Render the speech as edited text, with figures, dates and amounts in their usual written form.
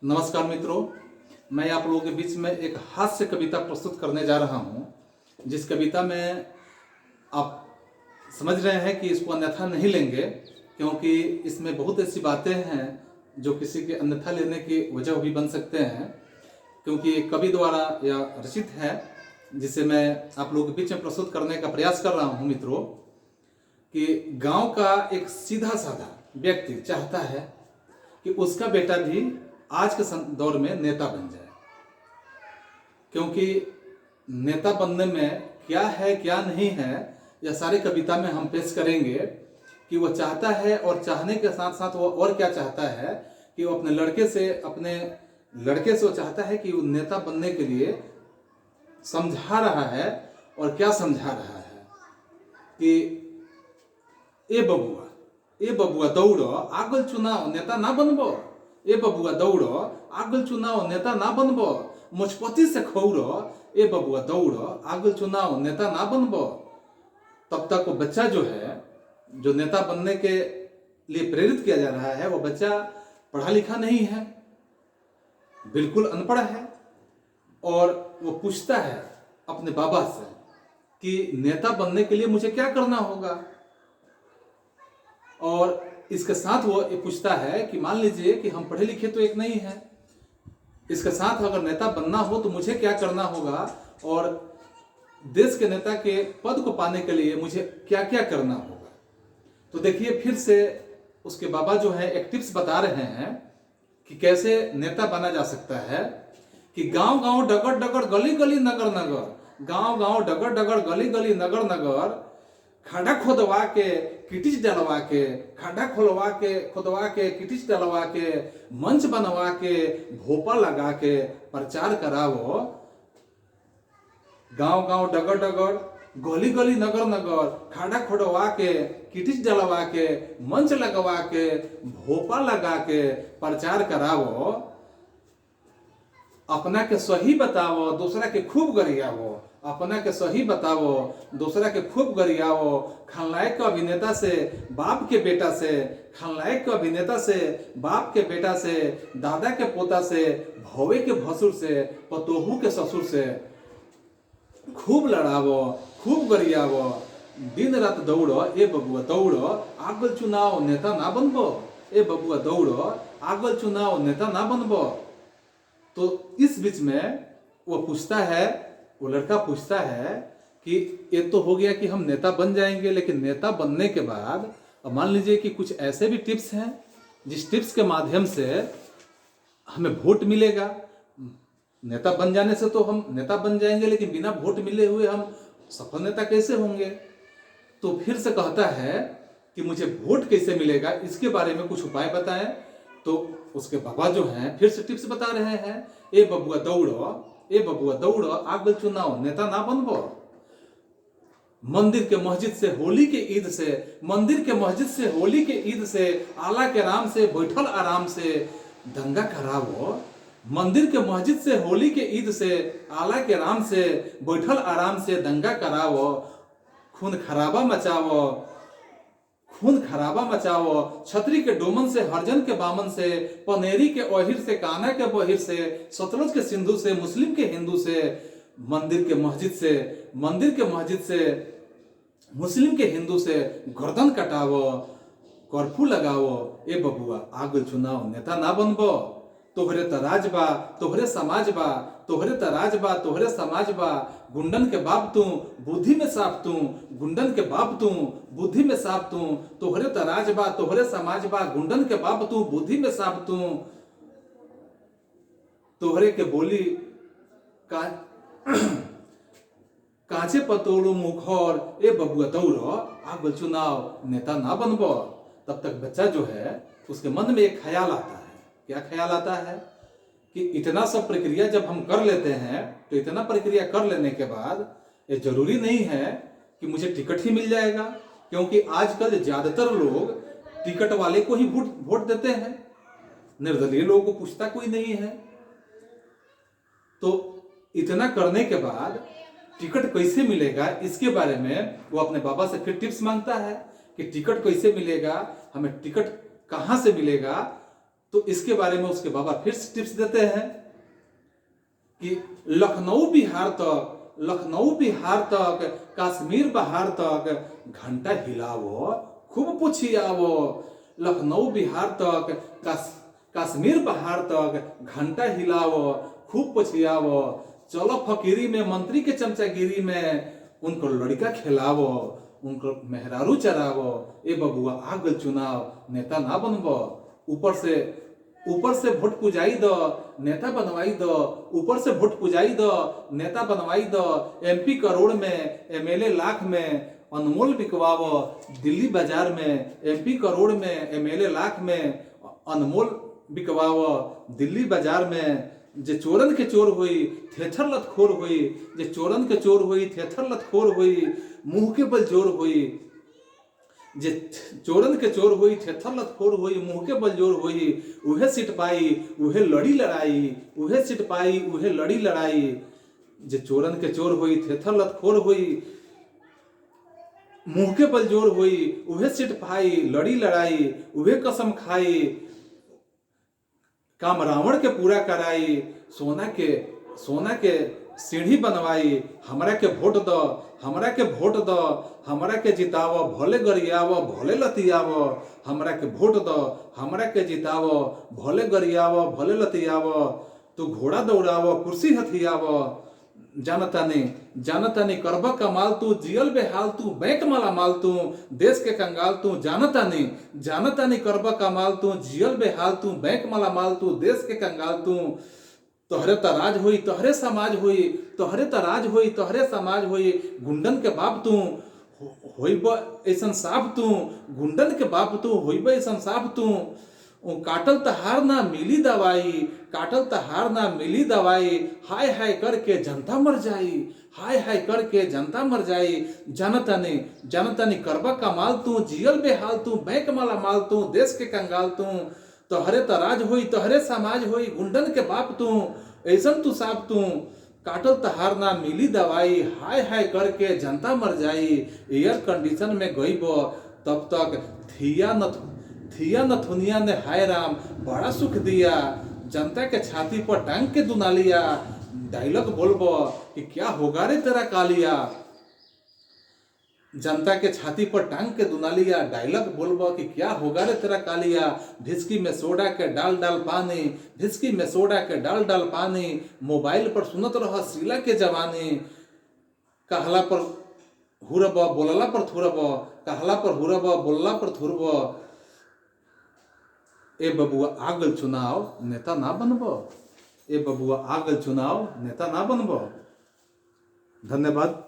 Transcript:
नमस्कार मित्रों, मैं आप लोगों के बीच में एक हास्य कविता प्रस्तुत करने जा रहा हूं, जिस कविता में आप समझ रहे हैं कि इसको अन्यथा नहीं लेंगे, क्योंकि इसमें बहुत ऐसी बातें हैं जो किसी के अन्यथा लेने की वजह भी बन सकते हैं, क्योंकि कवि द्वारा यह रचित है, जिसे मैं आप लोगों के बीच में प्रस्तुत करने का प्रयास कर रहा हूं। मित्रों, कि गांव का एक सीधा साधा व्यक्ति चाहता है कि उसका बेटा भी आज के दौर में नेता बन जाए, क्योंकि नेता बनने में क्या है क्या नहीं है यह सारी कविता में हम पेश करेंगे। कि वो चाहता है और चाहने के साथ साथ वो और क्या चाहता है कि वो अपने लड़के से वो चाहता है कि वो नेता बनने के लिए समझा रहा है। और क्या समझा रहा है कि ए बबुआ दौड़ो, आगल चुनाव नेता ना बनबो। ए बबुआ दौड़ो, आगल चुनाव नेता ना बनबो। मुझपति से खौरो, ए बबुआ दौड़ो, आगल चुनाव नेता ना बनबो। तब तक वो बच्चा जो है, जो नेता बनने के लिए प्रेरित किया जा रहा है, वो बच्चा पढ़ा लिखा नहीं है, बिल्कुल अनपढ़ है। और वो पूछता है अपने बाबा से कि नेता बनने के लिए मुझे क्या करना होगा। और इसके साथ वो ये पूछता है कि मान लीजिए कि हम पढ़े लिखे तो एक नहीं है, इसके साथ अगर नेता बनना हो तो मुझे क्या करना होगा, और देश के नेता के पद को पाने के लिए मुझे क्या क्या करना होगा। तो देखिए, फिर से उसके बाबा जो है एक टिप्स बता रहे हैं कि कैसे नेता बना जा सकता है। कि गांव गांव डगर डगर गली गली नगर नगर, गांव गांव डगर डगर गली गली नगर नगर, खड्डा खोदवा के किटिच डलवा के, खड्डा खोदवा के किटिच डलवा के, मंच बनवा के भोपा लगा के प्रचार करावो। गांव गांव डगर डगर गली गली नगर नगर, खड्डा खोदवा के किटिच डलवा के, मंच लगवा के भोपा लगा के प्रचार करावो। अपना के सही बतावो, दूसरा के खूब गरियावो। अपना के सही बतावो, दूसरा के खूब गरियावो। खलनायक के अभिनेता से बाप के बेटा से, खलनायक के अभिनेता से बाप के बेटा से, दादा के पोता से, भौवे के भसुर से, पतोहू के ससुर से खूब लड़ावो, खूब गरियावो। दिन रात दौड़ो, ए बबुआ दौड़ो, आगल चुनाव नेता ना बनबो। ए बबुआ दौड़ो, आगल चुनाव नेता ना बनबो। तो इस बीच में वो लड़का पूछता है कि ये तो हो गया कि हम नेता बन जाएंगे, लेकिन नेता बनने के बाद मान लीजिए कि कुछ ऐसे भी टिप्स हैं जिस टिप्स के माध्यम से हमें वोट मिलेगा। नेता बन जाने से तो हम नेता बन जाएंगे, लेकिन बिना वोट मिले हुए हम सफल नेता कैसे होंगे। तो फिर से कहता है कि मुझे वोट कैसे मिलेगा, इसके बारे में कुछ उपाय बताएं। तो उसके बाबा जो हैं फिर से टिप्स बता रहे हैं। ए बबुआ दौड़ो, आगल चुनाव नेता ना बनबो। मंदिर के मस्जिद से होली के ईद से, मंदिर के मस्जिद से होली के ईद से, आला के राम से बैठल आराम से दंगा करावो। मंदिर के मस्जिद से होली के ईद से, आला के राम से बैठल आराम से दंगा करावो। खून खराबा मचावो। छतरी के डोमन से, हरजन के बामन से, पनेरी के ओहिर से, काना के बहिर से, सतलुज के सिंधु से, मुस्लिम के हिंदू से, मंदिर के मस्जिद से मुस्लिम के हिंदू से गर्दन कटावो, कर्फ्यू लगावो। ए बबुआ आगल चुनाव नेता ना बनबो। तोहरे त राज बा, तोहरे समाज बा, तोहरे त राज बा, तोहरे समाज बा। गुंडन के बाप तू, बुद्धि में साफ तू, गुंडन के बाप तू, बुद्धि में साफ तू। तोहरे त राज बा, तोहरे समाज बा, गुंडन के बाप तू, बुद्धि में साफ तू। तोहरे के बोली का कांचे पतोड़ो मुखर, ए बबुआ दौड़ो, आगल चुनाव नेता ना बनबो। तब तक बच्चा जो है उसके मन में एक ख्याल आता है। क्या ख्याल आता है कि इतना सब प्रक्रिया जब हम कर लेते हैं, तो इतना प्रक्रिया कर लेने के बाद ये जरूरी नहीं है कि मुझे टिकट ही मिल जाएगा, क्योंकि आजकल ज्यादातर लोग टिकट वाले को ही वोट देते हैं, निर्दलीय लोगों को पूछता कोई नहीं है। तो इतना करने के बाद टिकट कैसे मिलेगा, इसके बारे में वो अपने बाबा से फिर टिप्स मांगता है कि टिकट कैसे मिलेगा, हमें टिकट कहां से मिलेगा। तो इसके बारे में उसके बाबा फिर से टिप्स देते हैं कि लखनऊ बिहार तक कश्मीर बहार तक घंटा हिलावो, खूब पुछियावो। लखनऊ बिहार तक कश्मीर बहार तक घंटा हिलावो, खूब पुछियावो। चलो फकीरी में मंत्री के चमचागिरी में उनको लड़का खिलावो, उनको मेहरारू चरावो। ए बबुआ आ गल चुनाव, नेता ना बनबो। ऊपर से वोट पुजाई दो, नेता बनवाई दो। ऊपर से वोट पुजाई दो, नेता बनवाई दो। MP करोड़ में, MLA लाख में, अनमोल बिकवावो। दिल्ली बाजार में MP करोड़ में, MLA लाख में, अनमोल बिकवावो। दिल्ली बाजार में जे चोरन के चोर हुई, थेथर लतखोर हुई। जे चोरन के चोर हुई, थेथर लतखोर हुई, मुंह के बल जोर हुई। जे चोरन के चोर हुई, थेथर लतखोर हुई, मुंह के बल जोर हुई। उहे सीट पाई, उहे लड़ी लड़ाई। उहे सीट पाई, उहे लड़ी लड़ाई। जे चोरन के चोर हुई, थेथर लतखोर हुई, मुंह के बल जोर हुई। उहे सीट पाई, लड़ी लड़ाई। उहे कसम खाई, काम रावण के पूरा कराई। सोना के सीढ़ी बनवाई। हमरा के वोट दो, हमरा के वोट दो, हमरा के जितावो। भले गरियावो, भले लतियावो। हमरा के वोट दो, हमरा के जितावो। भले गरियावो, भले लतियावो। तू घोड़ा दौड़ावो, कुर्सी हथियावो। जानतानी करबा कमाल तू, जियल बेहाल तू, बैंक माला माल तू, देश के कंगाल तू। जानतानी करबा कमाल तू, जियल बेहाल तू, बैंक माला माल तू, देश के कंगाल तू। तोहरे तराज हुई, तोहरे समाज हुई, तोहरे तराज हुई, तोहरे समाज हुई। गुंडन के बाप तू होइब ऐसन साफ तू, गुंडन के बाप तू होइब ऐसन साफ तू। काटल तहार ना मिली दवाई, काटल तहार ना मिली दवाई। हाय हाय करके जनता मर जाई, हाय हाय करके जनता मर जाई। जानतानी करबा कमाल तू, जियल बेहाल तू, बैंक माला माल तू, देश के कंगाल तू। तोहरे तराज हुई, तोहरे समाज हुई, गुंडन के बाप तू ऐसन तू साफ तू। काटल तहार ना मिली दवाई, हाय हाय करके जनता मर जाई। एयर कंडीशन में गईबो तब तक थिया नथुनिया ने हाय राम बड़ा सुख दिया। जनता के छाती पर टांग के दुनालिया। डायलॉग बोलबो कि क्या होगा रे तेरा कालिया। जनता के छाती पर टांग के दुनालिया। डायलॉग बोलबो कि क्या होगा रे तेरा कालिया। ढिसकी में सोडा के डाल डाल पानी, ढिसकी में सोडा के डाल डाल पानी। मोबाइल पर सुनत रह शीला के जवानी। कहला पर हुरब, बोलला पर थुरब। कहला पर हुरब, बोलला पर थुरब। ए बबुआ आगल चुनाव, नेता ना बनबो। ए बबुआ आगल चुनाव, नेता ना बनबो। धन्यवाद।